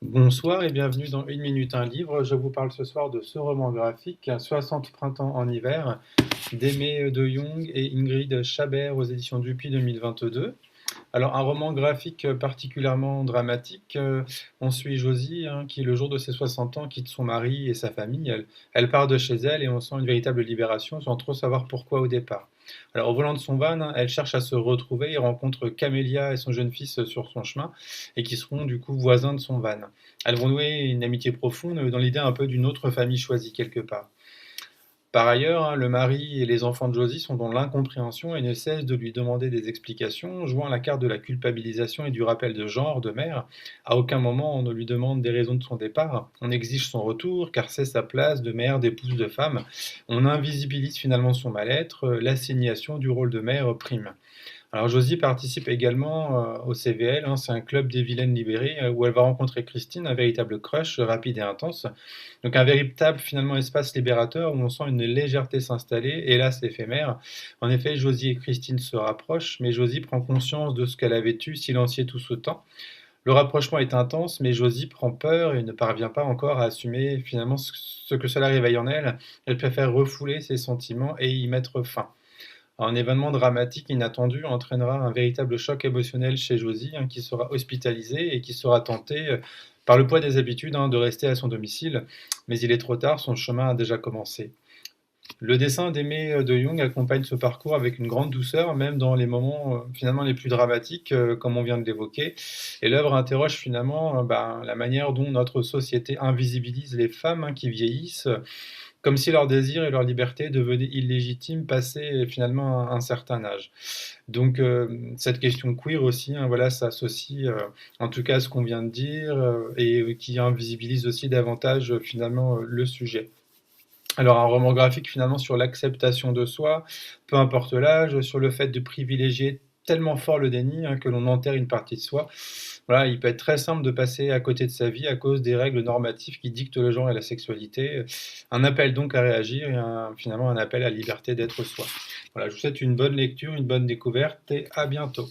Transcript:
Bonsoir et bienvenue dans Une minute un livre. Je vous parle ce soir de ce roman graphique, 60 printemps en hiver, d'Aimé de Jong et Ingrid Chabert aux éditions Dupuis 2022. Alors, un roman graphique particulièrement dramatique. On suit Josie, qui, le jour de ses 60 ans, quitte son mari et sa famille. Elle part de chez elle et on sent une véritable libération sans trop savoir pourquoi au départ. Alors, au volant de son van, elle cherche à se retrouver et rencontre Camélia et son jeune fils sur son chemin et qui seront du coup voisins de son van. Elles vont nouer une amitié profonde dans l'idée un peu d'une autre famille choisie quelque part. Par ailleurs, le mari et les enfants de Josie sont dans l'incompréhension et ne cessent de lui demander des explications, jouant la carte de la culpabilisation et du rappel de genre de mère. À aucun moment on ne lui demande des raisons de son départ, on exige son retour car c'est sa place de mère, d'épouse, de femme. On invisibilise finalement son mal-être, l'assignation du rôle de mère prime. Alors Josie participe également au CVL, c'est un club des vilaines libérées où elle va rencontrer Christine, un véritable crush rapide et intense. Donc un véritable finalement espace libérateur où on sent une légèreté s'installer, hélas éphémère. En effet, Josie et Christine se rapprochent, mais Josie prend conscience de ce qu'elle avait eu, silencié tout ce temps. Le rapprochement est intense, mais Josie prend peur et ne parvient pas encore à assumer finalement ce que cela réveille en elle. Elle préfère refouler ses sentiments et y mettre fin. Un événement dramatique inattendu entraînera un véritable choc émotionnel chez Josie, qui sera hospitalisée et qui sera tentée, par le poids des habitudes, de rester à son domicile. Mais il est trop tard, son chemin a déjà commencé. Le dessin d'Aimé de Jong accompagne ce parcours avec une grande douceur, même dans les moments finalement les plus dramatiques, comme on vient de l'évoquer. Et l'œuvre interroge finalement la manière dont notre société invisibilise les femmes qui vieillissent, comme si leur désir et leur liberté devenaient illégitimes passé finalement un certain âge. Donc cette question queer aussi, voilà, ça associe en tout cas à ce qu'on vient de dire et qui invisibilise aussi davantage finalement le sujet. Alors un roman graphique finalement sur l'acceptation de soi, peu importe l'âge, sur le fait de privilégier tellement fort le déni que l'on enterre une partie de soi. Voilà, il peut être très simple de passer à côté de sa vie à cause des règles normatives qui dictent le genre et la sexualité. Un appel donc à réagir et finalement un appel à la liberté d'être soi. Voilà, je vous souhaite une bonne lecture, une bonne découverte et à bientôt.